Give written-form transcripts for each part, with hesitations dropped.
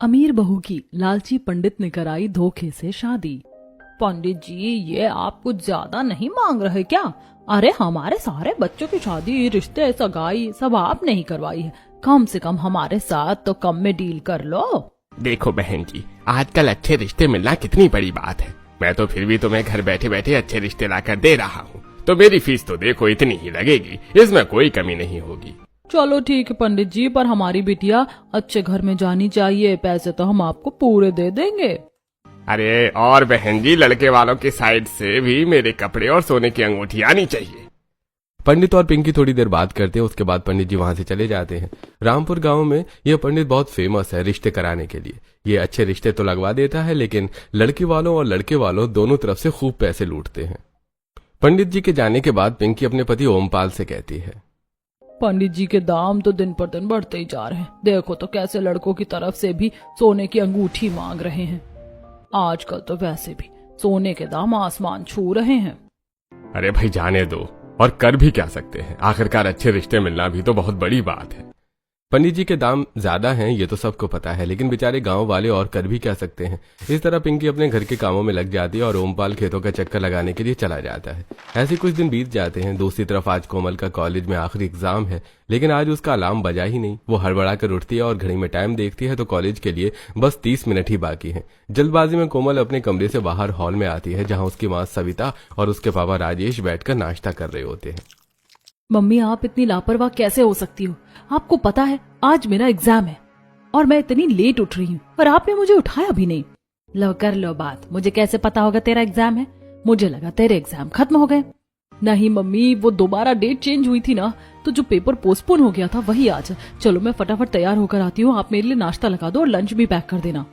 अमीर बहू की लालची पंडित ने कराई धोखे से शादी। पंडित जी, ये आप कुछ ज्यादा नहीं मांग रहे क्या? अरे हमारे सारे बच्चों की शादी, रिश्ते, सगाई सब आपने ही करवाई है। कम से कम हमारे साथ तो कम में डील कर लो। देखो बहन जी, आजकल अच्छे रिश्ते मिलना कितनी बड़ी बात है। मैं तो फिर भी तुम्हें घर बैठे बैठे अच्छे रिश्ते लाकर दे रहा हूँ, तो मेरी फीस तो देखो इतनी ही लगेगी, इसमें कोई कमी नहीं होगी। चलो ठीक है पंडित जी, पर हमारी बिटिया अच्छे घर में जानी चाहिए। पैसे तो हम आपको पूरे दे देंगे। अरे और बहन जी, लड़के वालों की साइड से भी मेरे कपड़े और सोने की अंगूठी आनी चाहिए। पंडित और पिंकी थोड़ी देर बात करते हैं। उसके बाद पंडित जी वहां से चले जाते हैं। रामपुर गांव में यह पंडित बहुत फेमस है रिश्ते कराने के लिए। ये अच्छे रिश्ते तो लगवा देता है, लेकिन लड़की वालों और लड़के वालों दोनों तरफ से खूब पैसे लूटते हैं। पंडित जी के जाने के बाद पिंकी अपने पति ओमपाल से कहती है, पंडित जी के दाम तो दिन पर दिन बढ़ते ही जा रहे हैं। देखो तो कैसे लड़कों की तरफ से भी सोने की अंगूठी मांग रहे हैं। आजकल तो वैसे भी सोने के दाम आसमान छू रहे हैं। अरे भाई जाने दो, और कर भी क्या सकते हैं, आखिरकार अच्छे रिश्ते मिलना भी तो बहुत बड़ी बात है। पंडित जी के दाम ज्यादा हैं ये तो सबको पता है, लेकिन बेचारे गांव वाले और कर भी क्या सकते हैं। इस तरह पिंकी अपने घर के कामों में लग जाती है और ओमपाल खेतों का चक्कर लगाने के लिए चला जाता है। ऐसे कुछ दिन बीत जाते हैं। दूसरी तरफ आज कोमल का कॉलेज में आखिरी एग्जाम है, लेकिन आज उसका अलार्म बजा ही नहीं। वो हड़बड़ा कर उठती है और घड़ी में टाइम देखती है तो कॉलेज के लिए बस 30 मिनट ही बाकी है। जल्दबाजी में कोमल अपने कमरे से बाहर हॉल में आती है, जहाँ उसकी माँ सविता और उसके पापा राजेश बैठकर नाश्ता कर रहे होते हैं। मम्मी, आप इतनी लापरवाह कैसे हो सकती हो? आपको पता है आज मेरा एग्जाम है और मैं इतनी लेट उठ रही हूँ और आपने मुझे उठाया भी नहीं। लो कर लो बात, मुझे कैसे पता होगा तेरा एग्जाम है? मुझे लगा तेरे एग्जाम खत्म हो गए। नहीं मम्मी, वो दोबारा डेट चेंज हुई थी ना, तो जो पेपर पोस्टपोन हो गया था वही आज। चलो मैं फटाफट तैयार होकर आती हूँ, आप मेरे लिए नाश्ता लगा दो और लंच भी पैक कर देना।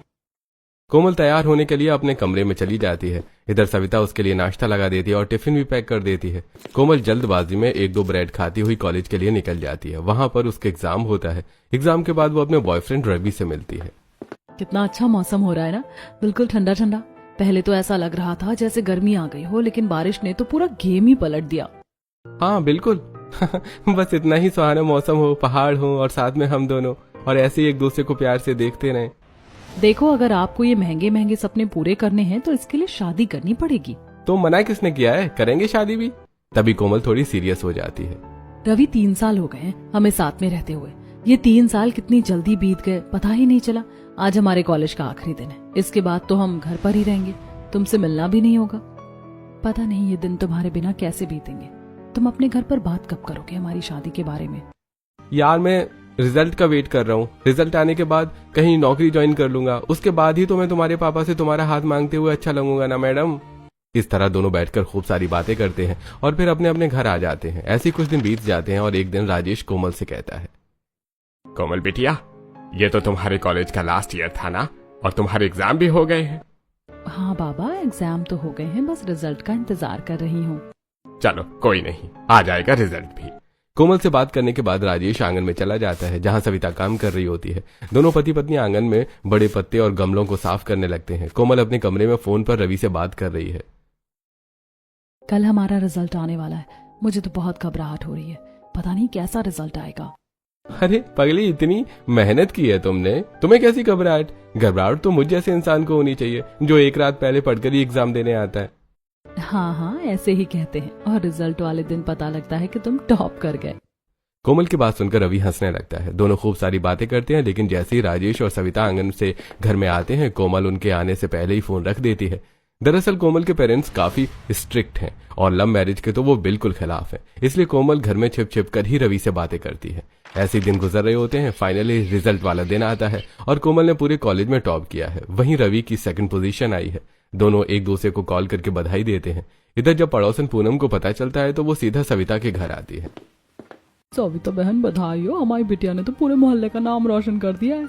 कोमल तैयार होने के लिए अपने कमरे में चली जाती है। इधर सविता उसके लिए नाश्ता लगा देती है और टिफिन भी पैक कर देती है। कोमल जल्दबाजी में 1-2 ब्रेड खाती हुई कॉलेज के लिए निकल जाती है। वहां पर उसके एग्जाम होता है। एग्जाम के बाद वो अपने बॉयफ्रेंड रवि से मिलती है। कितना अच्छा मौसम हो रहा है ना, बिल्कुल ठंडा ठंडा। पहले तो ऐसा लग रहा था जैसे गर्मी आ गई हो, लेकिन बारिश ने तो पूरा गेम ही पलट दिया। हाँ बिल्कुल बस इतना ही सुहाना मौसम हो, पहाड़ हो और साथ में हम दोनों, और ऐसे ही एक दूसरे को प्यार से देखते रहें। देखो, अगर आपको ये महंगे महंगे सपने पूरे करने हैं तो इसके लिए शादी करनी पड़ेगी। तो मना किसने किया है, करेंगे शादी भी। तभी कोमल थोड़ी सीरियस हो जाती है। रवि 3 साल हो गए हैं हमें साथ में रहते हुए। ये 3 साल कितनी जल्दी बीत गए, पता ही नहीं चला। आज हमारे कॉलेज का आखिरी दिन है, इसके बाद तो हम घर पर ही रहेंगे, तुमसे मिलना भी नहीं होगा। पता नहीं ये दिन तुम्हारे बिना कैसे बीतेंगे। तुम अपने घर पर बात कब करोगे हमारी शादी के बारे में? यार मैं रिजल्ट का वेट कर रहा हूँ। रिजल्ट आने के बाद कहीं नौकरी ज्वाइन कर लूंगा, उसके बाद ही तो मैं तुम्हारे पापा से तुम्हारा हाथ मांगते हुए अच्छा लगूंगा ना मैडम। इस तरह दोनों बैठकर खूब सारी बातें करते हैं और फिर अपने अपने घर आ जाते हैं। ऐसे कुछ दिन बीत जाते हैं और एक दिन राजेश कोमल से कहता है, कोमल बिटिया, ये तो तुम्हारे कॉलेज का लास्ट ईयर था ना, और तुम्हारे एग्जाम भी हो गए हैं। हाँ बाबा, एग्जाम तो हो गए हैं, बस रिजल्ट का इंतजार कर रही हूँ। चलो कोई नहीं, आ जाएगा रिजल्ट भी। कोमल से बात करने के बाद राजेश आंगन में चला जाता है, जहां सविता काम कर रही होती है। दोनों पति पत्नी आंगन में बड़े पत्ते और गमलों को साफ करने लगते हैं। कोमल अपने कमरे में फोन पर रवि से बात कर रही है। कल हमारा रिजल्ट आने वाला है, मुझे तो बहुत घबराहट हो रही है। पता नहीं कैसा रिजल्ट आएगा। अरे पगली, इतनी मेहनत की है तुमने, तुम्हें कैसी घबराहट? घबराहट तो मुझ जैसे इंसान को होनी चाहिए जो एक रात पहले पढ़कर ही एग्जाम देने आता है। हाँ, ऐसे ही कहते हैं, और रिजल्ट वाले दिन पता लगता है कि तुम टॉप कर गए। कोमल की बात सुनकर रवि हंसने लगता है। दोनों खूब सारी बातें करते हैं, लेकिन जैसे ही राजेश और सविता आंगन से घर में आते हैं, कोमल उनके आने से पहले ही फोन रख देती है। दरअसल कोमल के पेरेंट्स काफी स्ट्रिक्ट हैं और लव मैरिज के तो वो बिल्कुल खिलाफ है, इसलिए कोमल घर में छिप छिप कर ही रवि से बातें करती है। ऐसे दिन गुजर रहे होते हैं। फाइनली रिजल्ट वाला दिन आता है और कोमल ने पूरे कॉलेज में टॉप किया है। वहीं रवि की 2nd पोजीशन आई है। दोनों एक दूसरे को कॉल करके बधाई देते हैं। इधर जब पड़ोसन पूनम को पता चलता है तो वो सीधा सविता के घर आती है। सविता बहन, बधाई हो, हमारी बिटिया ने तो पूरे मोहल्ले का नाम रोशन कर दिया है।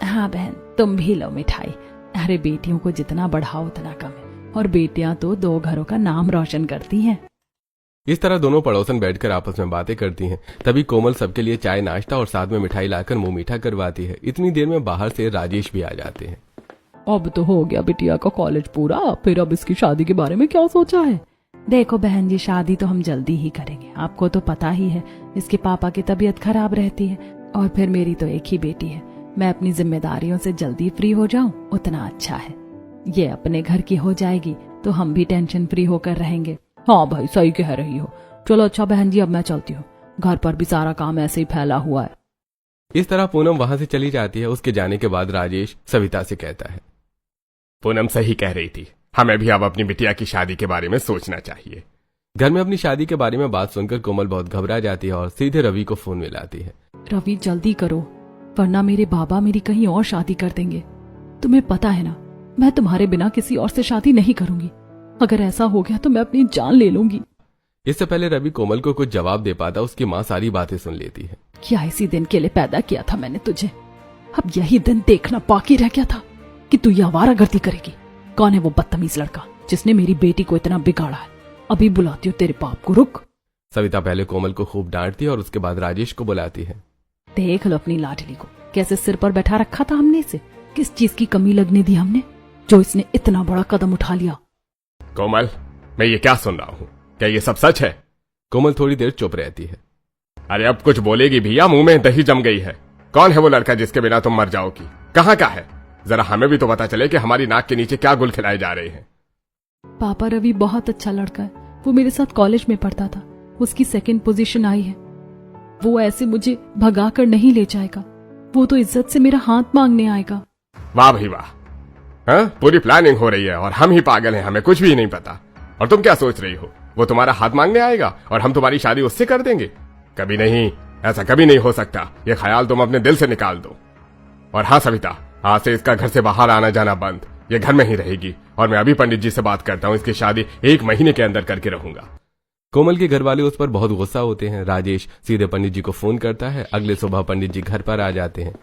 हाँ बहन, तुम भी लो मिठाई। अरे बेटियों को जितना बढ़ाओ उतना कम है, और बेटियां तो 2 घरों का नाम रोशन करती हैं। इस तरह दोनों पड़ोसन बैठकर आपस में बातें करती हैं। तभी कोमल सबके लिए चाय नाश्ता और साथ में मिठाई लाकर मुंह मीठा करवाती है। इतनी देर में बाहर से राजेश भी आ जाते हैं। अब तो हो गया बिटिया का कॉलेज पूरा, फिर अब इसकी शादी के बारे में क्या सोचा है? देखो बहन जी, शादी तो हम जल्दी ही करेंगे। आपको तो पता ही है इसके पापा की तबीयत खराब रहती है, और फिर मेरी तो एक ही बेटी है। मैं अपनी जिम्मेदारियों से जल्दी फ्री हो जाऊं उतना अच्छा है। ये अपने घर की हो जाएगी तो हम भी टेंशन फ्री होकर रहेंगे। हाँ भाई सही कह रही हो। चलो अच्छा बहन जी अब मैं चलती हूँ, घर पर भी सारा काम ऐसे ही फैला हुआ है। इस तरह पूनम वहां से चली जाती है। उसके जाने के बाद राजेश सविता से कहता है, पूनम सही कह रही थी, हमें भी अब अपनी बिटिया की शादी के बारे में सोचना चाहिए। घर में अपनी शादी के बारे में बात सुनकर कोमल बहुत घबरा जाती है और सीधे रवि को फोन मिलाती है। रवि जल्दी करो वरना मेरे बाबा मेरी कहीं और शादी कर देंगे। तुम्हें पता है ना मैं तुम्हारे बिना किसी और से शादी नहीं करूंगी। अगर ऐसा हो गया तो मैं अपनी जान ले लूंगी। इससे पहले रवि कोमल को कुछ जवाब दे पाता, उसकी माँ सारी बातें सुन लेती है। क्या इसी दिन के लिए पैदा किया था मैंने तुझे? अब यही दिन देखना बाकी रह गया था कि तू ये आवारागर्दी करेगी। कौन है वो बदतमीज लड़का जिसने मेरी बेटी को इतना बिगाड़ा है? अभी बुलाती हूँ तेरे बाप को, रुक। सविता पहले कोमल को खूब डांटती है और उसके बाद राजेश को बुलाती है। देख लो अपनी लाडली को, कैसे सिर पर बैठा रखा था हमने इसे। किस चीज की कमी लगने दी हमने जो इसने इतना बड़ा कदम उठा लिया। कोमल मैं ये क्या सुन रहा हूँ, क्या ये सब सच है? कोमल थोड़ी देर चुप रहती है। अरे अब कुछ बोलेगी भी या मुंह में दही जम गई है? कौन है वो लड़का जिसके बिना तुम मर जाओगी? कहाँ का है? जरा हमें भी तो पता चले कि हमारी नाक के नीचे क्या गुल खिलाए जा रहे हैं। पापा रवि बहुत अच्छा लड़का है, वो मेरे साथ कॉलेज में पढ़ता था, उसकी 2nd पोजीशन आई है। वो ऐसे मुझे भगा कर नहीं ले जाएगा, वो तो इज्जत से मेरा हाथ मांगने आएगा। वाह भाई वाह, हाँ पूरी प्लानिंग हो रही है और हम ही पागल हैं, हमें कुछ भी नहीं पता। और तुम क्या सोच रही हो, वो तुम्हारा हाथ मांगने आएगा और हम तुम्हारी शादी उससे कर देंगे? कभी नहीं, ऐसा कभी नहीं हो सकता। ये ख्याल तुम अपने दिल से निकाल दो। और हाँ सविता, आज से इसका घर से बाहर आना जाना बंद, ये घर में ही रहेगी। और मैं अभी पंडित जी से बात करता हूँ, इसकी शादी 1 महीने के अंदर करके रहूंगा। कोमल के घर वाले उस पर बहुत गुस्सा होते हैं। राजेश सीधे पंडित जी को फोन करता है। अगले सुबह पंडित जी घर पर आ जाते हैं।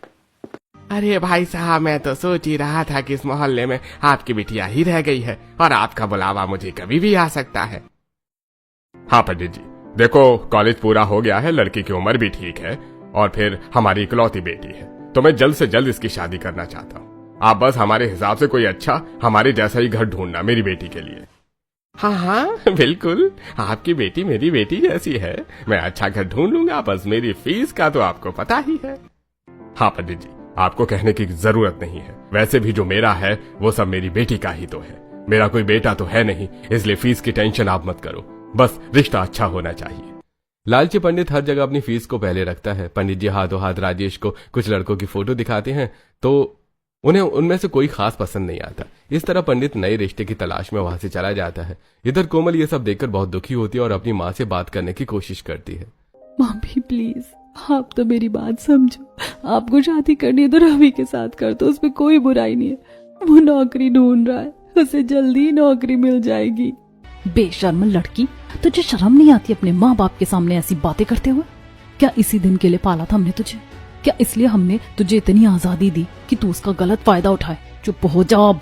अरे भाई साहब, मैं तो सोच ही रहा था कि इस मोहल्ले में आपकी बिटिया ही रह गई है और आपका बुलावा मुझे कभी भी आ सकता है। हाँ पंडित जी, देखो कॉलेज पूरा हो गया है, लड़की की उम्र भी ठीक है और फिर हमारी इकलौती बेटी है, तो मैं जल्द से जल्द इसकी शादी करना चाहता हूँ। आप बस हमारे हिसाब से कोई अच्छा हमारे जैसा ही घर ढूंढना मेरी बेटी के लिए। हाँ हाँ बिल्कुल, आपकी बेटी मेरी बेटी जैसी है, मैं अच्छा घर ढूंढ लूंगा। बस मेरी फीस का तो आपको पता ही है। हाँ पंडित जी, आपको कहने की जरूरत नहीं है, वैसे भी जो मेरा है वो सब मेरी बेटी का ही तो है। मेरा कोई बेटा तो है नहीं, इसलिए फीस की टेंशन आप मत करो, बस रिश्ता अच्छा होना चाहिए। लालची पंडित हर जगह अपनी फीस को पहले रखता है। पंडित जी हाथों हाथ राजेश को कुछ लड़कों की फोटो दिखाते हैं तो उन्हें उनमें से कोई खास पसंद नहीं आता। इस तरह पंडित नए रिश्ते की तलाश में वहां से चला जाता है। इधर कोमल ये सब देखकर बहुत दुखी होती है और अपनी माँ से बात करने की कोशिश करती है। मम्मी प्लीज आप तो मेरी बात समझो, आपको शादी करनी है तो रवि के साथ कर दो, उसमें कोई बुराई नहीं है। वो नौकरी ढूंढ रहा है, उसे जल्दी नौकरी मिल जाएगी। बेशर्म लड़की, तुझे शर्म नहीं आती अपने माँ बाप के सामने ऐसी बातें करते हुए? क्या इसी दिन के लिए पाला था हमने तुझे? क्या इसलिए हमने तुझे इतनी आजादी दी कि तू उसका गलत फायदा उठाए? चुप हो जा, अब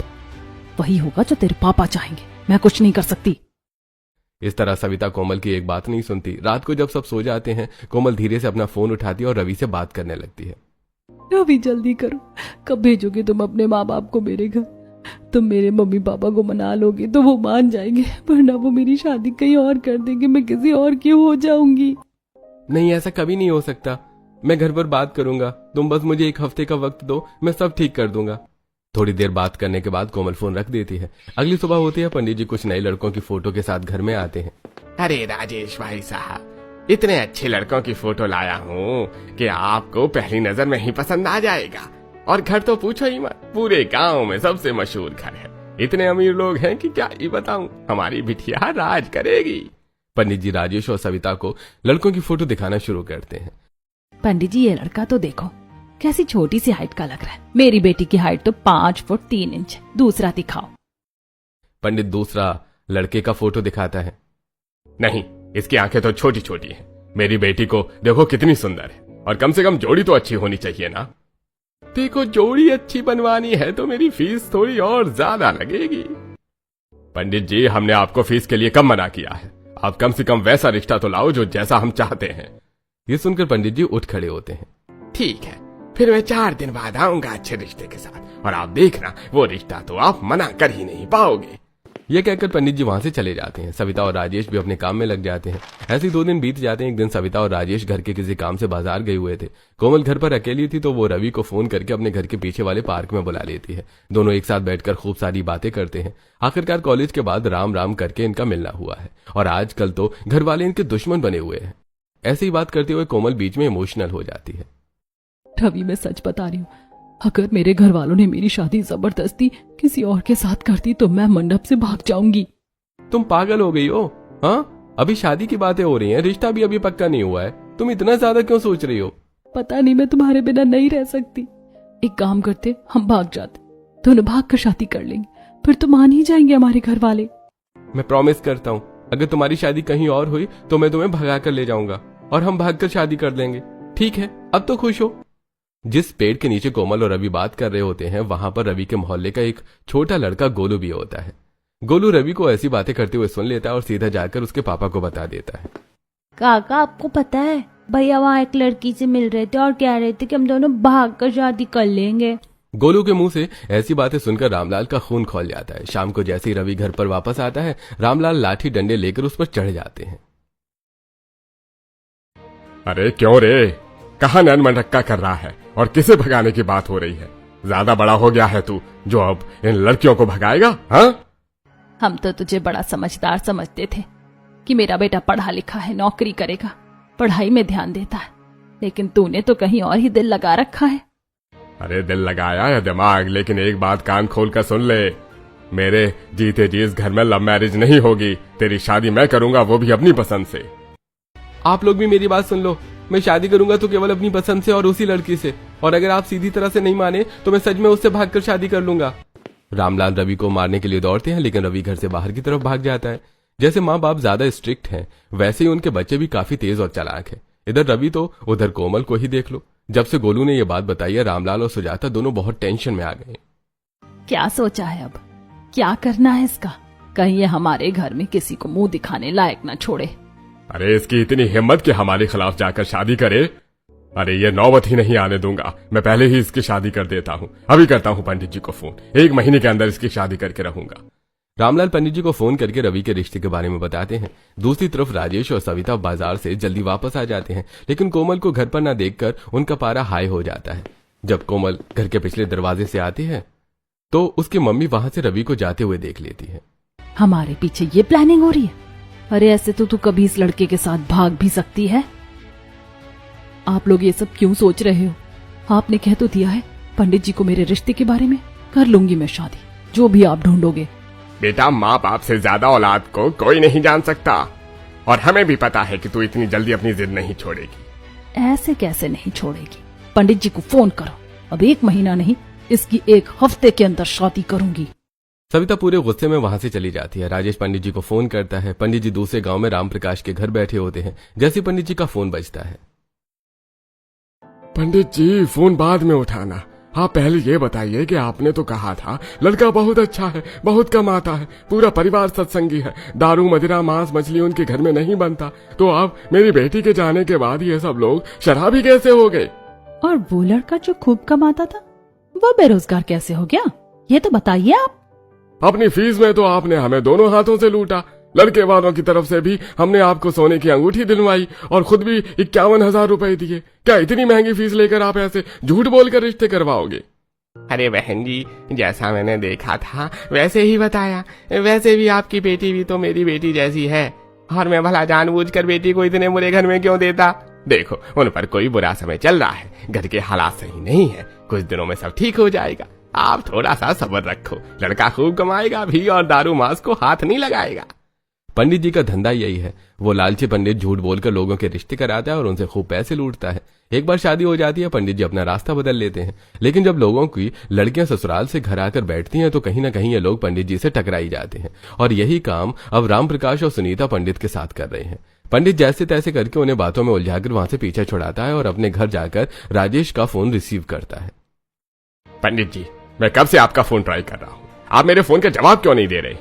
वही होगा जो तेरे पापा चाहेंगे, मैं कुछ नहीं कर सकती। इस तरह सविता कोमल की एक बात नहीं सुनती। रात को जब सब सो जाते हैं, कोमल धीरे से अपना फोन उठाती है और रवि से बात करने लगती है। रवि जल्दी करो, कब भेजोगे तुम अपने माँ बाप को मेरे घर? तुम मेरे मम्मी पापा को मना लोगे तो वो मान जाएंगे, वरना वो मेरी शादी कहीं और कर देंगे, मैं किसी और की हो जाऊंगी। नहीं, ऐसा कभी नहीं हो सकता। मैं घर पर बात करूंगा, तुम बस मुझे 1 हफ्ते का वक्त दो, मैं सब ठीक कर दूंगा। थोड़ी देर बात करने के बाद कोमल फोन रख देती है। अगली सुबह होती है, पंडित जी कुछ नए लड़कों की फोटो के साथ घर में आते हैं। अरे राजेश भाई साहब, इतने अच्छे लड़कों की फोटो लाया हूँ कि आपको पहली नजर में ही पसंद आ जाएगा। और घर तो पूछो ही मत, पूरे गांव में सबसे मशहूर घर है। इतने अमीर लोग हैं कि क्या ही बताऊं, हमारी बिटिया राज करेगी। पंडित जी राजेश और सविता को लड़कों की फोटो दिखाना शुरू करते हैं। पंडित जी ये लड़का तो देखो, कैसी छोटी सी हाइट का लग रहा है। मेरी बेटी की हाइट तो 5 फुट 3 इंच है। दूसरा दिखाओ। पंडित दूसरा लड़के का फोटो दिखाता है। नहीं, इसकी आंखें तो छोटी छोटी हैं। मेरी बेटी को देखो कितनी सुंदर है, और कम से कम जोड़ी तो अच्छी होनी चाहिए ना। देखो जोड़ी अच्छी बनवानी है तो मेरी फीस थोड़ी और ज्यादा लगेगी। पंडित जी, हमने आपको फीस के लिए कम मना किया है, आप कम से कम वैसा रिश्ता तो लाओ जो जैसा हम चाहते हैं। ये सुनकर पंडित जी उठ खड़े होते हैं। ठीक है, फिर मैं 4 दिन बाद आऊंगा अच्छे रिश्ते के साथ, और आप देखना वो रिश्ता तो आप मना कर ही नहीं पाओगे। ये कहकर पंडित जी वहां से चले जाते हैं। सविता और राजेश भी अपने काम में लग जाते हैं। ऐसे 2 दिन बीत जाते हैं। एक दिन सविता और राजेश घर के किसी काम से बाजार गए हुए थे। कोमल घर पर अकेली थी तो वो रवि को फोन करके अपने घर के पीछे वाले पार्क में बुला लेती है। दोनों एक साथ बैठकर खूब सारी बातें करते हैं। आखिरकार कॉलेज के बाद राम राम करके इनका मिलना हुआ है और आजकल तो घर वाले इनके दुश्मन बने हुए हैं। ऐसी ही बात करते हुए कोमल बीच में इमोशनल हो जाती है। रवि, मैं सच बता रही हूँ, अगर मेरे घर वालों ने मेरी शादी जबरदस्ती किसी और के साथ कर दी तो मैं मंडप से भाग जाऊंगी। तुम पागल हो गई हो? हाँ, अभी शादी की बातें हो रही हैं, रिश्ता भी अभी पक्का नहीं हुआ है। तुम इतना ज्यादा क्यों सोच रही हो? पता नहीं, मैं तुम्हारे बिना नहीं रह सकती। एक काम करते, हम भाग जाते, दोनों भाग कर शादी कर लेंगे, फिर तो मान ही जाएंगे हमारे घर वाले। मैं प्रॉमिस करता हूँ, अगर तुम्हारी शादी कहीं और हुई तो मैं तुम्हें भगा कर ले जाऊंगा और हम भागकर शादी कर लेंगे। ठीक है, अब तो खुश हो? जिस पेड़ के नीचे कोमल और रवि बात कर रहे होते हैं वहां पर रवि के मोहल्ले का एक छोटा लड़का गोलू भी होता है। गोलू रवि को ऐसी बातें करते हुए सुन लेता है और सीधा जाकर उसके पापा को बता देता है। काका, आपको पता है भैया वहाँ एक लड़की से मिल रहे थे और कह रहे थे कि हम दोनों भाग कर शादी कर लेंगे। गोलू के मुंह से ऐसी बातें सुनकर रामलाल का खून खौल जाता है। शाम को जैसे ही रवि घर पर वापस आता है, रामलाल लाठी डंडे लेकर उस पर चढ़ जाते हैं। अरे क्यों रे, कहाँ नैन मनरक्का कर रहा है और किसे भगाने की बात हो रही है? ज्यादा बड़ा हो गया है तू जो अब इन लड़कियों को भगाएगा? हाँ, हम तो तुझे बड़ा समझदार समझते थे कि मेरा बेटा पढ़ा लिखा है, नौकरी करेगा, पढ़ाई में ध्यान देता है, लेकिन तूने तो कहीं और ही दिल लगा रखा है। अरे दिल लगाया या दिमाग, लेकिन एक बात कान खोल कर सुन ले, मेरे जीते जी इस घर में लव मैरिज नहीं होगी। तेरी शादी मैं करूंगा, वो भी अपनी पसंद से। आप लोग भी मेरी बात सुन लो, मैं शादी करूंगा तो केवल अपनी पसंद से और उसी लड़की से, और अगर आप सीधी तरह से नहीं माने तो मैं सच में उससे भागकर शादी कर लूंगा। रामलाल रवि को मारने के लिए दौड़ते हैं, लेकिन रवि घर से बाहर की तरफ भाग जाता है। जैसे माँ बाप ज्यादा स्ट्रिक्ट हैं, वैसे ही उनके बच्चे भी काफी तेज और चालाक हैं। इधर रवि तो उधर कोमल को ही देख लो। जब से गोलू ने यह बात बताई है, रामलाल और सुजाता दोनों बहुत टेंशन में आ गए। क्या सोचा है अब, क्या करना है इसका? कहीं ये हमारे घर में किसी को मुंह दिखाने लायक न छोड़े। अरे इसकी इतनी हिम्मत कि हमारे खिलाफ जाकर शादी करे? अरे ये नौबत ही नहीं आने दूंगा, मैं पहले ही इसकी शादी कर देता हूँ। अभी करता हूँ पंडित जी को फोन, 1 महीने के अंदर इसकी शादी करके रहूंगा। रामलाल पंडित जी को फोन करके रवि के रिश्ते के बारे में बताते हैं। दूसरी तरफ राजेश और सविता बाजार से जल्दी वापस आ जाते हैं, लेकिन कोमल को घर पर न देखकर उनका पारा हाई हो जाता है। जब कोमल घर के पिछले दरवाजे से आती है तो उसकी मम्मी वहां से रवि को जाते हुए देख लेती है। हमारे पीछे ये प्लानिंग हो रही है? अरे ऐसे तो तू कभी इस लड़के के साथ भाग भी सकती है। आप लोग ये सब क्यों सोच रहे हो? आपने कह तो दिया है पंडित जी को मेरे रिश्ते के बारे में, कर लूंगी मैं शादी, जो भी आप ढूंढोगे। बेटा, माँ बाप से ज्यादा औलाद को कोई नहीं जान सकता, और हमें भी पता है कि तू इतनी जल्दी अपनी जिद नहीं छोड़ेगी। ऐसे कैसे नहीं छोड़ेगी? पंडित जी को फोन करो, अब 1 महीना नहीं, इसकी 1 हफ्ते के अंदर शादी करूंगी। सविता पूरे गुस्से में वहां से चली जाती है। राजेश पंडित जी को फोन करता है। पंडित जी दूसरे गांव में राम प्रकाश के घर बैठे होते हैं। जैसे पंडित जी का फोन बजता है। पंडित जी, फोन बाद में उठाना, आप पहले ये बताइए कि आपने तो कहा था लड़का बहुत अच्छा है, बहुत कमाता है, पूरा परिवार सत्संगी है, दारू मदिरा मांस मछली उनके घर में नहीं बनता, तो आप मेरी बेटी के जाने के बाद ये सब लोग शराबी कैसे हो गए? और वो लड़का जो खूब कमाता था वो बेरोजगार कैसे हो गया, ये तो बताइए आप। अपनी फीस में तो आपने हमें दोनों हाथों से लूटा। लड़के वालों की तरफ से भी हमने आपको सोने की अंगूठी दिलवाई और खुद भी 51,000 रुपए दिए। क्या इतनी महंगी फीस लेकर आप ऐसे झूठ बोलकर रिश्ते करवाओगे? अरे बहन जी, जैसा मैंने देखा था वैसे ही बताया। वैसे भी आपकी बेटी भी तो मेरी बेटी जैसी है, और मैं भला जानबूझकर बेटी को इतने बुरे घर में क्यों देता? देखो, उन पर कोई बुरा समय चल रहा है, घर के हालात सही नहीं है, कुछ दिनों में सब ठीक हो जाएगा। आप थोड़ा सा सब्र रखो, लड़का खूब कमाएगा भी और दारू मांस को हाथ नहीं लगाएगा। पंडित जी का धंधा यही है। वो लालची पंडित झूठ बोलकर लोगों के रिश्ते कराता है और उनसे खूब पैसे लूटता है। एक बार शादी हो जाती है, पंडित जी अपना रास्ता बदल लेते हैं, लेकिन जब लोगों की लड़कियां ससुराल से घर आकर बैठती हैं तो कहीं ना कहीं ये लोग पंडित जी से टकराई जाते हैं। और यही काम अब राम प्रकाश और सुनीता पंडित के साथ कर रहे हैं। पंडित जैसे तैसे करके उन्हें बातों में उलझाकर वहां से पीछे छुड़ाता है और अपने घर जाकर राजेश का फोन रिसीव करता है। पंडित जी, मैं कब से आपका फोन ट्राई कर रहा हूँ, आप मेरे फोन का जवाब क्यों नहीं दे रहे?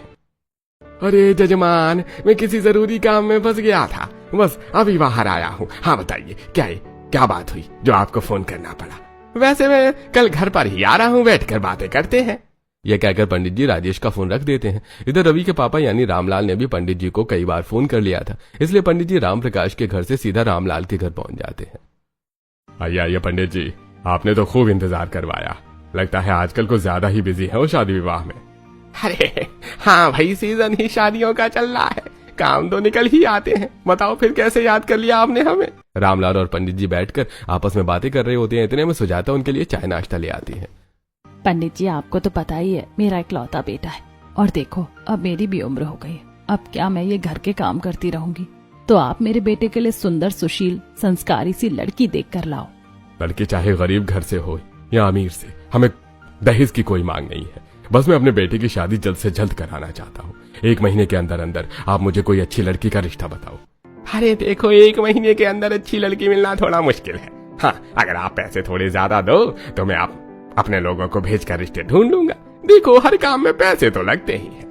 अरे जजमान, मैं किसी जरूरी काम में फंस गया था, बस अभी बाहर आया हूँ। हाँ बताइए, क्या बात हुई जो आपको फोन करना पड़ा? वैसे मैं कल घर पर ही आ रहा हूँ, बैठकर बातें करते हैं। यह कहकर पंडित जी राजेश का फोन रख देते हैं। इधर रवि के पापा यानी रामलाल ने भी पंडित जी को कई बार फोन कर लिया था, इसलिए पंडित जी राम प्रकाश के घर से सीधा रामलाल के घर पहुंच जाते हैं। आइए पंडित जी, आपने तो खूब इंतजार करवाया। लगता है आजकल कुछ ज्यादा ही बिजी है वो शादी विवाह में। अरे हाँ भाई, सीजन ही शादियों का चल रहा है, काम तो निकल ही आते हैं। बताओ फिर कैसे याद कर लिया आपने हमें? रामलाल और पंडित जी बैठकर आपस में बातें कर रहे होते हैं। इतने में सुजाता उनके लिए चाय नाश्ता ले आती है। पंडित जी, आपको तो पता ही है मेरा इकलौता बेटा है, और देखो अब मेरी भी उम्र हो गई है। अब क्या मैं ये घर के काम करती रहूंगी? तो आप मेरे बेटे के लिए सुंदर सुशील संस्कारी सी लड़की देख कर लाओ। लड़की चाहे गरीब घर से हो या अमीर से, हमें दहेज की कोई मांग नहीं है। बस मैं अपने बेटे की शादी जल्द से जल्द कराना चाहता हूँ। 1 महीने के अंदर अंदर आप मुझे कोई अच्छी लड़की का रिश्ता बताओ। अरे देखो, 1 महीने के अंदर अच्छी लड़की मिलना थोड़ा मुश्किल है। हाँ, अगर आप पैसे थोड़े ज्यादा दो तो मैं आप अपने लोगों को भेजकर रिश्ते ढूंढ लूंगा। देखो, हर काम में पैसे तो लगते ही हैं।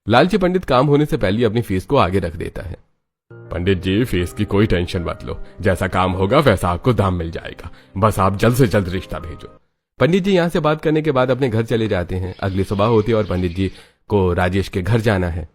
लालची पंडित काम होने से पहले अपनी फीस को आगे रख देता है। पंडित जी, फीस की कोई टेंशन मत लो, जैसा काम होगा वैसा आपको दाम मिल जाएगा। बस आप जल्द से जल्द रिश्ता भेजो। पंडित जी यहाँ से बात करने के बाद अपने घर चले जाते हैं। अगली सुबह होती है और पंडित जी को राजेश के घर जाना है।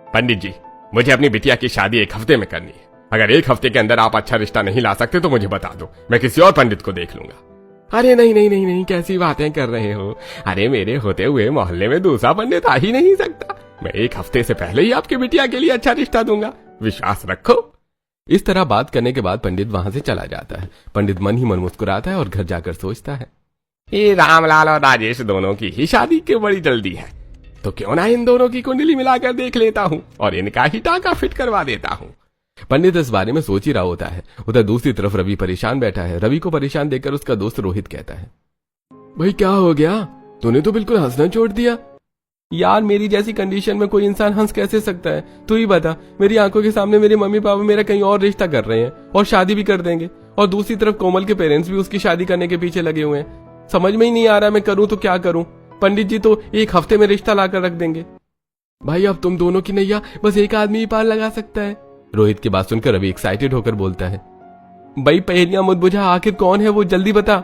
पंडित जी, मुझे अपनी बिटिया की शादी 1 हफ्ते में करनी है। अगर 1 हफ्ते के अंदर आप अच्छा रिश्ता नहीं ला सकते तो मुझे बता दो, मैं किसी और पंडित को देख लूंगा। अरे नहीं नहीं नहीं नहीं, कैसी बातें कर रहे हो? अरे मेरे होते हुए मोहल्ले में दूसरा पंडित आ ही नहीं सकता। मैं 1 हफ्ते से पहले ही आपकी बिटिया के लिए अच्छा रिश्ता दूंगा, विश्वास रखो। इस तरह बात करने के बाद पंडित वहां से चला जाता है। पंडित मन ही मन मुस्कुराता है और घर जाकर सोचता है, ये रामलाल और राजेश दोनों की ही शादी की बड़ी जल्दी है, तो क्यों ना इन दोनों की कुंडली मिलाकर देख लेता हूँ और इनका ही टाका फिट करवा देता हूँ। पंडित इस बारे में सोच ही रहा होता है। उधर दूसरी तरफ रवि परेशान बैठा है। रवि को परेशान देखकर उसका दोस्त रोहित कहता है, भाई क्या हो गया? तूने तो बिल्कुल हंसना छोड़ दिया। यार, मेरी जैसी कंडीशन में कोई इंसान हंस कैसे सकता है? तू ही बता। मेरी आंखों के सामने मेरे मम्मी पापा मेरा कहीं और रिश्ता कर रहे हैं और शादी भी कर देंगे, और दूसरी तरफ कोमल के पेरेंट्स भी उसकी शादी करने के पीछे लगे हुए हैं। समझ में ही नहीं आ रहा मैं करूं तो क्या करूं। पंडित जी तो 1 हफ्ते में रिश्ता लाकर रख देंगे। भाई, अब तुम दोनों की नैया बस एक आदमी ही पार लगा सकता है। रोहित की बात सुनकर रवि एक्साइटेड होकर बोलता है, भाई पहेलियां मत बुझा, आखिर कौन है वो, जल्दी बता।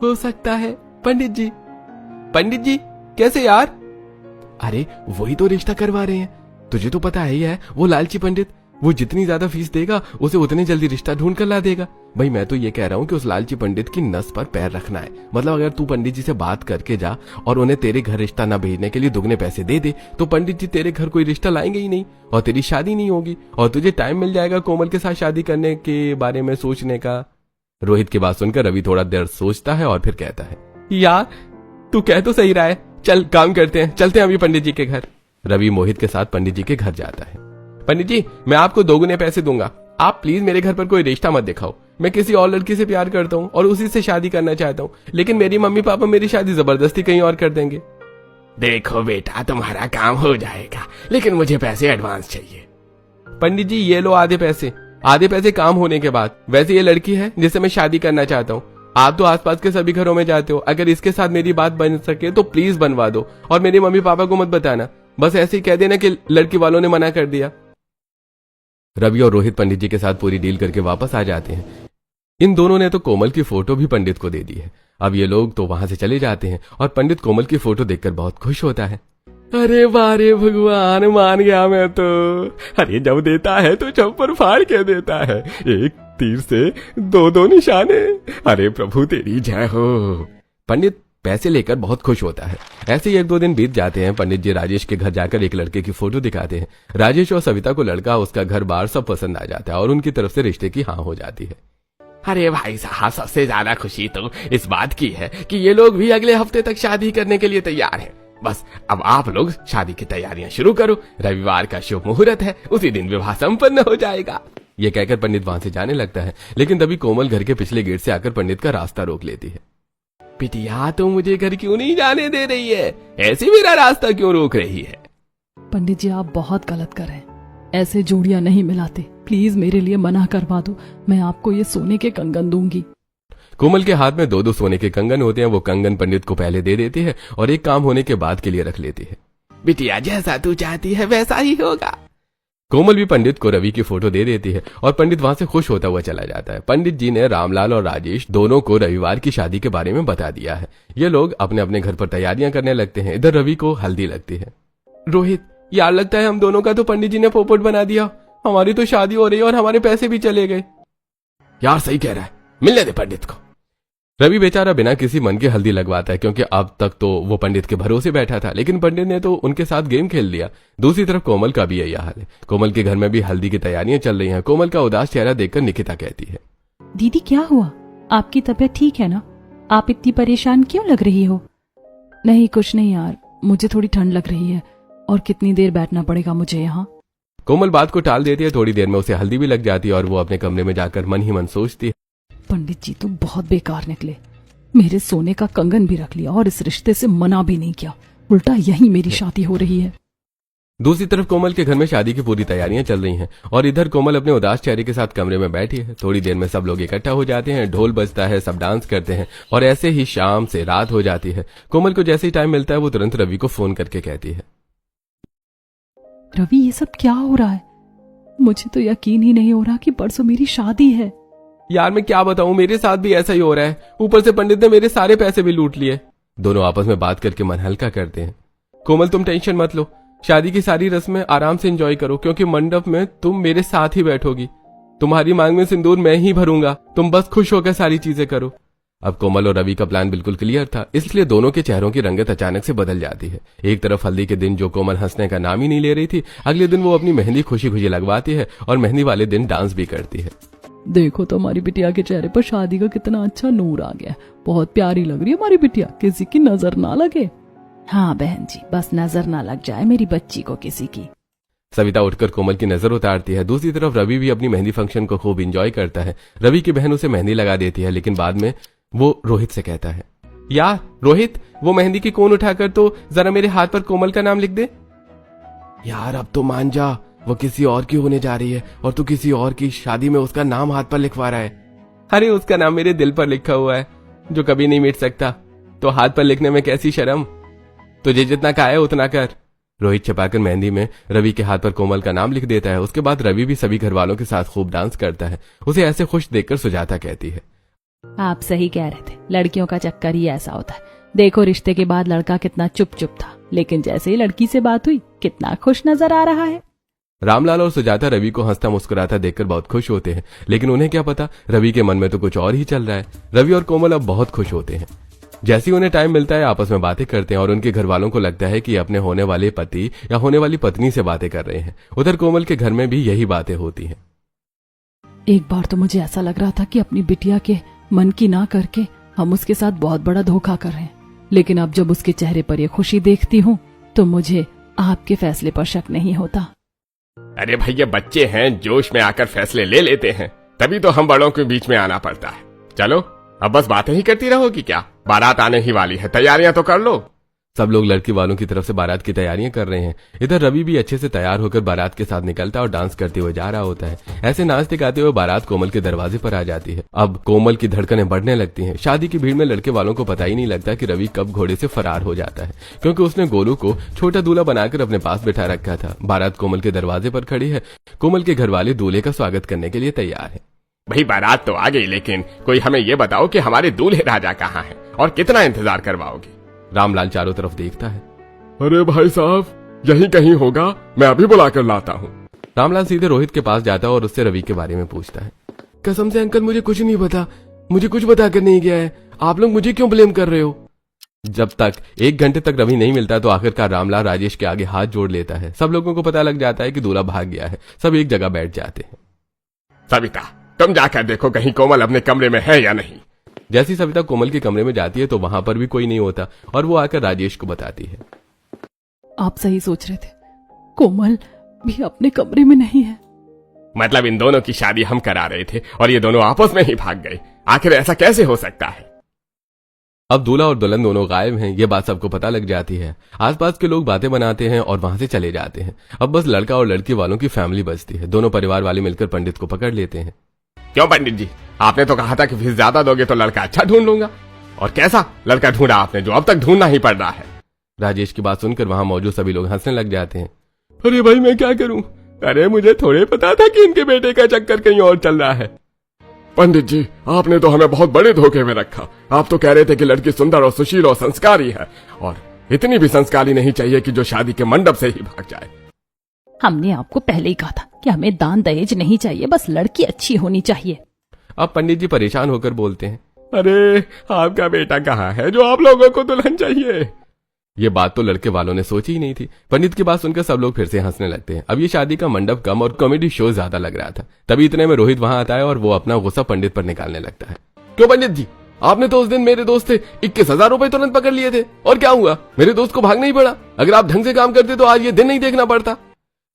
हो सकता है पंडित जी। पंडित जी कैसे यार? अरे वही तो रिश्ता करवा रहे हैं, तुझे तो पता ही है वो लालची पंडित। वो जितनी ज्यादा फीस देगा उसे उतनी जल्दी रिश्ता ढूंढ कर ला देगा। भाई मैं तो ये कह रहा हूँ कि उस लालची पंडित की नस पर पैर रखना है। मतलब अगर तू पंडित जी से बात करके जा और उन्हें तेरे घर रिश्ता न भेजने के लिए दुगने पैसे दे दे तो पंडित जी तेरे घर कोई रिश्ता लाएंगे ही नहीं और तेरी शादी नहीं होगी और तुझे टाइम मिल जाएगा कोमल के साथ शादी करने के बारे में सोचने का। रोहित की बात सुनकर रवि थोड़ा देर सोचता है और फिर कहता है, यार तू कह तो सही रहा है, चल काम करते हैं, चलते हैं अभी पंडित जी के घर। रवि मोहित के साथ पंडित जी के घर जाता है। पंडित जी, मैं आपको 2 गुने पैसे दूंगा, आप प्लीज मेरे घर पर कोई रिश्ता मत दिखाओ। मैं किसी और लड़की से प्यार करता हूँ और उसी से शादी करना चाहता हूँ, लेकिन मेरी मम्मी पापा मेरी शादी जबरदस्ती कहीं और कर देंगे। देखो बेटा, तुम्हारा काम हो जाएगा, लेकिन मुझे पैसे एडवांस चाहिए। पंडित जी ये लो आधे पैसे काम होने के बाद। वैसे ये लड़की है जिससे मैं शादी करना चाहता हूँ। आप तो आसपास के सभी घरों में जाते हो, अगर इसके साथ मेरी बात बन सके तो प्लीज बनवा दो और मेरे मम्मी पापा को मत बताना। बस ऐसे ही कह देना कि लड़की वालों ने मना कर दिया। रवि और रोहित पंडित जी के साथ पूरी डील करके वापस आ जाते हैं। इन दोनों ने तो कोमल की फोटो भी पंडित को दे दी है। अब ये लोग तो वहां से चले जाते हैं और पंडित कोमल की फोटो देखकर बहुत खुश होता है। अरे वारे भगवान, मान गया मैं तो। अरे जब देता है तो छप्पर फाड़ के देता है, 1 तीर से 2 निशाने। अरे प्रभु तेरी जय हो। पंडित पैसे लेकर बहुत खुश होता है। ऐसे ही 1-2 दिन बीत जाते हैं। पंडित जी राजेश के घर जाकर एक लड़के की फोटो दिखाते हैं। राजेश और सविता को लड़का, उसका घर बार सब पसंद आ जाता है और उनकी तरफ से रिश्ते की हाँ हो जाती है। अरे भाई साहब, सबसे ज्यादा खुशी तो इस बात की है कि ये लोग भी अगले हफ्ते तक शादी करने के लिए तैयार हैं। बस अब आप लोग शादी की तैयारियां शुरू करो। रविवार का शुभ मुहूर्त है, उसी दिन विवाह संपन्न हो जाएगा। ये कहकर पंडित वहां से जाने लगता है, लेकिन तभी कोमल घर के पिछले गेट से आकर पंडित का रास्ता रोक लेती है। बिटिया, तो मुझे घर क्यों नहीं जाने दे रही है? ऐसे मेरा रास्ता क्यों रोक रही है? पंडित जी आप बहुत गलत कर रहे हैं, ऐसे जोड़ियां नहीं मिलाते। प्लीज मेरे लिए मना करवा दो, मैं आपको ये सोने के कंगन दूंगी। कोमल के हाथ में 2 सोने के कंगन होते हैं। वो कंगन पंडित को पहले दे देती है और एक काम होने के बाद के लिए रख लेती है। बिटिया, जैसा तू चाहती है वैसा ही होगा। कोमल भी पंडित को रवि की फोटो दे देती है और पंडित वहां से खुश होता हुआ चला जाता है। पंडित जी ने रामलाल और राजेश दोनों को रविवार की शादी के बारे में बता दिया है। ये लोग अपने अपने घर पर तैयारियां करने लगते हैं। इधर रवि को हल्दी लगती है। रोहित, यार लगता है हम दोनों का तो पंडित जी ने पोपट बना दिया। हमारी तो शादी हो रही है और हमारे पैसे भी चले गए। यार सही कह रहा है, मिलने दे पंडित को। रवि बेचारा बिना किसी मन के हल्दी लगवाता है, क्योंकि अब तक तो वो पंडित के भरोसे बैठा था, लेकिन पंडित ने तो उनके साथ गेम खेल लिया। दूसरी तरफ कोमल का भी यही हाल है। कोमल के घर में भी हल्दी की तैयारियां चल रही हैं। कोमल का उदास चेहरा देखकर निकिता कहती है, दीदी क्या हुआ? आपकी तबीयत ठीक है ना? आप इतनी परेशान क्यों लग रही हो? नहीं कुछ नहीं यार, मुझे थोड़ी ठंड लग रही है और कितनी देर बैठना पड़ेगा मुझे यहाँ। कोमल बात को टाल देती है। थोड़ी देर में उसे हल्दी भी लग जाती है और वो अपने कमरे में जाकर मन ही मन सोचती है, पंडित जी तो बहुत बेकार निकले। मेरे सोने का कंगन भी रख लिया और इस रिश्ते से मना भी नहीं किया, उल्टा यही मेरी शादी हो रही है। दूसरी तरफ कोमल के घर में शादी की पूरी तैयारियां चल रही हैं और इधर कोमल अपने उदास चेहरे के साथ कमरे में बैठी है। थोड़ी देर में सब लोग इकट्ठा हो जाते हैं, ढोल बजता है, सब डांस करते हैं और ऐसे ही शाम से रात हो जाती है। कोमल को जैसे ही टाइम मिलता है वो तुरंत रवि को फोन करके कहती है, रवि ये सब क्या हो रहा है? मुझे तो यकीन ही नहीं हो रहा कि परसों मेरी शादी है। यार मैं क्या बताऊं, मेरे साथ भी ऐसा ही हो रहा है। ऊपर से पंडित ने मेरे सारे पैसे भी लूट लिए। दोनों आपस में बात करके मन हल्का करते हैं। कोमल तुम टेंशन मत लो, शादी की सारी रस्में आराम से एंजॉय करो, क्योंकि मंडप में तुम मेरे साथ ही बैठोगी। तुम्हारी मांग में सिंदूर मैं ही भरूंगा, तुम बस खुश होकर सारी चीजें करो। अब कोमल और रवि का प्लान बिल्कुल क्लियर था, इसलिए दोनों के चेहरों की रंगत अचानक से बदल जाती है। एक तरफ हल्दी के दिन जो कोमल हंसने का नाम ही नहीं ले रही थी, अगले दिन वो अपनी मेहंदी खुशी खुशी लगवाती है और मेहंदी वाले दिन डांस भी करती है। देखो तो हमारी बिटिया के चेहरे पर शादी का कितना अच्छा नूर आ गया। बहुत प्यारी लग रही है हमारी बिटिया, किसी की नजर ना लगे। हाँ बहन जी, बस नजर ना लग जाए मेरी बच्ची को किसी की। सविता उठकर कोमल की नजर उतारती है। दूसरी तरफ रवि भी अपनी मेहंदी फंक्शन को खूब एंजॉय करता है। रवि की बहन उसे मेहंदी लगा देती है, लेकिन बाद में वो रोहित से कहता है, यार रोहित, वो मेहंदी की कोन उठाकर तो जरा मेरे हाथ पर कोमल का नाम लिख दे। यार अब तो मान जा, वो किसी और की होने जा रही है और तू किसी और की शादी में उसका नाम हाथ पर लिखवा रहा है। अरे उसका नाम मेरे दिल पर लिखा हुआ है, जो कभी नहीं मिट सकता, तो हाथ पर लिखने में कैसी शर्म। तुझे जितना कहा है उतना कर। रोहित छपाकर मेहंदी में रवि के हाथ पर कोमल का नाम लिख देता है। उसके बाद रवि भी सभी घर वालों के साथ खूब डांस करता है। उसे ऐसे खुश देखकर सुजाता कहती है, आप सही कह रहे थे, लड़कियों का चक्कर ही ऐसा होता है। देखो रिश्ते के बाद लड़का कितना चुप चुप था, लेकिन जैसे ही लड़की से बात हुई कितना खुश नजर आ रहा है। रामलाल और सुजाता रवि को हंसता मुस्कुराता देखकर बहुत खुश होते हैं, लेकिन उन्हें क्या पता रवि के मन में तो कुछ और ही चल रहा है। रवि और कोमल अब बहुत खुश होते हैं। जैसे ही उन्हें टाइम मिलता है आपस में बातें करते हैं और उनके घर वालों को लगता है कि अपने होने वाले पति या होने वाली पत्नी से बातें कर रहे हैं। उधर कोमल के घर में भी यही बातें होती हैं। एक बार तो मुझे ऐसा लग रहा था कि अपनी बिटिया के मन की ना करके हम उसके साथ बहुत बड़ा धोखा कर रहे हैं, लेकिन अब जब उसके चेहरे पर ये खुशी देखती हूँ तो मुझे आपके फैसले पर शक नहीं होता। अरे भाई ये बच्चे हैं, जोश में आकर फैसले ले लेते हैं, तभी तो हम बड़ों के बीच में आना पड़ता है। चलो अब बस बातें ही करती रहोगी क्या? बारात आने ही वाली है, तैयारियां तो कर लो। सब लोग लड़की वालों की तरफ से बारात की तैयारियां कर रहे हैं। इधर रवि भी अच्छे से तैयार होकर बारात के साथ निकलता और डांस करते हुए जा रहा होता है। ऐसे नाचते गाते हुए बारात कोमल के दरवाजे पर आ जाती है। अब कोमल की धड़कनें बढ़ने लगती हैं। शादी की भीड़ में लड़के वालों को पता ही नहीं लगता कि रवि कब घोड़े से फरार हो जाता है, क्योंकि उसने गोलू को छोटा दूल्हा बनाकर अपने पास बिठा रखा था। बारात कोमल के दरवाजे पर खड़ी है। कोमल के घर वाले दूल्हे का स्वागत करने के लिए तैयार है। भाई बारात तो आ गई, लेकिन कोई हमें ये बताओ कि हमारे दूल्हे राजा कहाँ हैं और कितना इंतजार करवाओगे? रामलाल चारों तरफ देखता है। अरे भाई साहब यहीं कहीं होगा, मैं अभी बुला कर लाता हूँ। रामलाल सीधे रोहित के पास जाता है और उससे रवि के बारे में पूछता है। कसम से अंकल मुझे कुछ नहीं पता, मुझे कुछ बता कर नहीं गया है, आप लोग मुझे क्यों ब्लेम कर रहे हो? जब तक 1 घंटे तक रवि नहीं मिलता तो आखिरकार रामलाल राजेश के आगे हाथ जोड़ लेता है। सब लोगों को पता लग जाता है कि दूल्हा भाग गया है। सब एक जगह बैठ जाते हैं। सविता तुम जाकर देखो कहीं कोमल अपने कमरे में है या नहीं। जैसी सविता कोमल के कमरे में जाती है तो वहां पर भी कोई नहीं होता और वो आकर राजेश को बताती है। आप सही सोच रहे थे, कोमल भी अपने कमरे में नहीं है। मतलब इन दोनों की शादी हम करा रहे थे और ये दोनों आपस में ही भाग गए, आखिर ऐसा कैसे हो सकता है? अब दूल्हा और दुल्हन दोनों गायब हैं, ये बात सबको पता लग जाती है। आसपास के लोग बातें बनाते हैं और वहां से चले जाते हैं। अब बस लड़का और लड़की वालों की फैमिली बचती है। दोनों परिवार वाले मिलकर पंडित को पकड़ लेते हैं। क्यों पंडित जी, आपने तो कहा था कि फीस ज्यादा दोगे तो लड़का अच्छा ढूंढ लूंगा, और कैसा लड़का ढूंढा आपने जो अब तक ढूंढना ही पड़ रहा है? राजेश की बात सुनकर वहां मौजूद सभी लोग हंसने लग जाते हैं। अरे भाई मैं क्या करूं, अरे मुझे थोड़े पता था कि इनके बेटे का चक्कर कहीं और चल रहा है। पंडित जी, आपने तो हमें बहुत बड़े धोखे में रखा। आप तो कह रहे थे कि लड़की सुंदर और सुशील और संस्कारी है, और इतनी भी संस्कारी नहीं चाहिए कि जो शादी के मंडप से ही भाग जाए। हमने आपको पहले ही कहा था कि हमें दान दहेज नहीं चाहिए, बस लड़की अच्छी होनी चाहिए। अब पंडित जी परेशान होकर बोलते हैं, अरे आपका बेटा कहाँ है जो आप लोगों को दुल्हन चाहिए? ये बात तो लड़के वालों ने सोची ही नहीं थी। पंडित की बात सुनकर सब लोग फिर से हंसने लगते हैं। अब ये शादी का मंडप कम और कॉमेडी शो ज्यादा लग रहा था। तभी इतने में रोहित वहां आता है और वो अपना गुस्सा पंडित पर निकालने लगता है। क्यों पंडित जी, आपने तो उस दिन मेरे दोस्त से 21,000 रुपए तुरंत पकड़ लिए थे, और क्या हुआ? मेरे दोस्त को भागना ही पड़ा। अगर आप ढंग से काम करते तो आज ये दिन नहीं देखना पड़ता।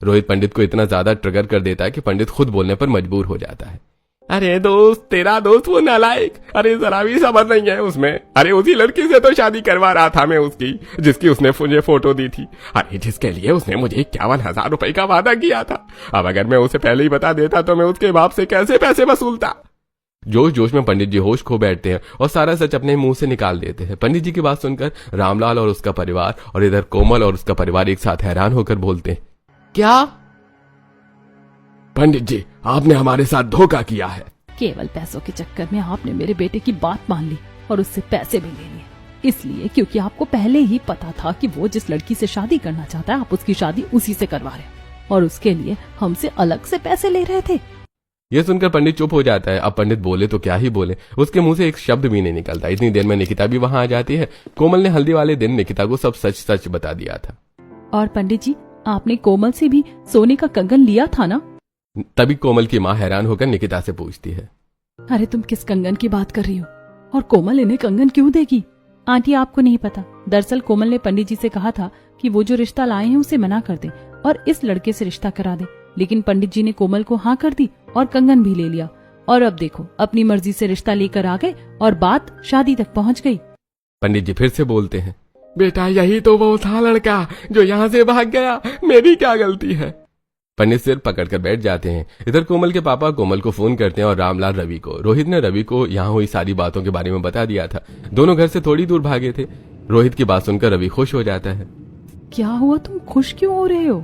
रोहित पंडित को इतना ज्यादा ट्रिगर कर देता है कि पंडित खुद बोलने पर मजबूर हो जाता है। अरे दोस्त, तेरा दोस्त वो नालायक, अरे जरा भी समझ नहीं है उसमें। अरे उसी लड़की से तो शादी करवा रहा था मैं उसकी, जिसकी उसने मुझे फोटो दी थी। अरे जिसके लिए उसने मुझे 51,000 रुपए का वादा किया था। अब अगर मैं उसे पहले ही बता देता तो मैं उसके बाप से कैसे पैसे वसूलता। जोश जोश में पंडित जी होश खो बैठते हैं और सारा सच अपने मुंह से निकाल देते हैं। पंडित जी की बात सुनकर रामलाल और उसका परिवार और इधर कोमल और उसका परिवार एक साथ हैरान होकर बोलते हैं, क्या पंडित जी, आपने हमारे साथ धोखा किया है। केवल पैसों के चक्कर में आपने मेरे बेटे की बात मान ली और उससे पैसे भी ले लिए। इसलिए क्योंकि आपको पहले ही पता था कि वो जिस लड़की से शादी करना चाहता है, आप उसकी शादी उसी से करवा रहे हैं, और उसके लिए हमसे अलग से पैसे ले रहे थे। यह सुनकर पंडित चुप हो जाता है। अब पंडित बोले तो क्या ही बोले, उसके मुंह से एक शब्द भी नहीं निकलता। इतनी देर में निकिता भी वहां आ जाती है। कोमल ने हल्दी वाले दिन निकिता को सब सच सच बता दिया था। और पंडित जी, आपने कोमल से भी सोने का कंगन लिया था ना? तभी कोमल की माँ हैरान होकर निकिता से पूछती है, अरे तुम किस कंगन की बात कर रही हो, और कोमल इन्हें कंगन क्यों देगी? आंटी, आपको नहीं पता। दरअसल कोमल ने पंडित जी से कहा था कि वो जो रिश्ता लाए हैं उसे मना कर दे और इस लड़के से रिश्ता करा दे, लेकिन पंडित जी ने कोमल को हाँ कर दी और कंगन भी ले लिया। और अब देखो, अपनी मर्जी से रिश्ता लेकर आ गए और बात शादी तक पहुंच गई। पंडित जी फिर से बोलते हैं, बेटा यही तो वो था लड़का जो यहाँ से भाग गया, मेरी क्या गलती है? पंडित सिर पकड़कर बैठ जाते हैं। इधर कोमल के पापा कोमल को फोन करते हैं और रामलाल रवि को। रोहित ने रवि को यहाँ हुई सारी बातों के बारे में बता दिया था। दोनों घर से थोड़ी दूर भागे थे। रोहित की बात सुनकर रवि खुश हो जाता है। क्या हुआ, तुम खुश क्यों हो रहे हो?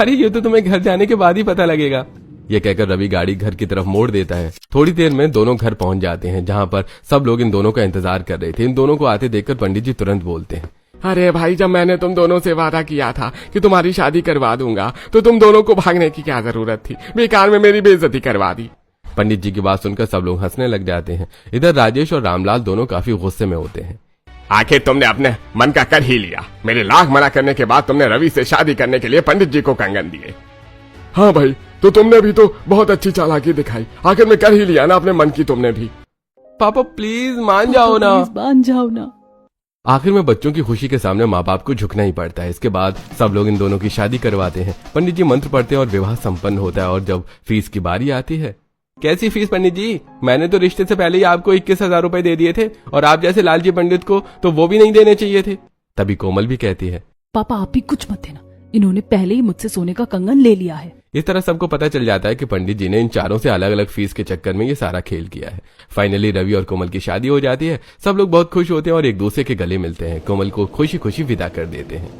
अरे ये तो तुम्हें घर जाने के बाद ही पता लगेगा। ये कहकर रवि गाड़ी घर की तरफ मोड़ देता है। थोड़ी देर में दोनों घर पहुंच जाते हैं, जहाँ पर सब लोग इन दोनों का इंतजार कर रहे थे। इन दोनों को आते देखकर पंडित जी तुरंत बोलते हैं, अरे भाई, जब मैंने तुम दोनों से वादा किया था कि तुम्हारी शादी करवा दूंगा, तो तुम दोनों को भागने की क्या जरूरत थी? बेकार में मेरी बेइज्जती करवा दी। पंडित जी की बात सुनकर सब लोग हंसने लग जाते हैं। इधर राजेश और रामलाल दोनों काफी गुस्से में होते हैं। आखिर तुमने अपने मन का कर ही लिया। मेरे लाख मना करने के बाद तुमने रवि से शादी करने के लिए पंडित जी को कंगन दिए। हाँ भाई, तो तुमने भी तो बहुत अच्छी चालाकी दिखाई। आखिर में कर ही लिया ना अपने मन की तुमने भी। पापा प्लीज मान जाओ ना, मान जाओ ना। आखिर में बच्चों की खुशी के सामने माँ बाप को झुकना ही पड़ता है। इसके बाद सब लोग इन दोनों की शादी करवाते हैं। पंडित जी मंत्र पढ़ते हैं और विवाह संपन्न होता है। और जब फीस की बारी आती है, कैसी फीस पंडित जी? मैंने तो रिश्ते से पहले ही आपको 21,000 रुपए दे दिए थे, और आप जैसे लालजी पंडित को तो वो भी नहीं देने चाहिए थे। तभी कोमल भी कहती है, पापा आप भी कुछ मत देना, इन्होंने पहले ही मुझसे सोने का कंगन ले लिया है। इस तरह सबको पता चल जाता है कि पंडित जी ने इन चारों से अलग अलग फीस के चक्कर में ये सारा खेल किया है। फाइनली रवि और कोमल की शादी हो जाती है। सब लोग बहुत खुश होते हैं और एक दूसरे के गले मिलते हैं। कोमल को खुशी खुशी विदा कर देते हैं।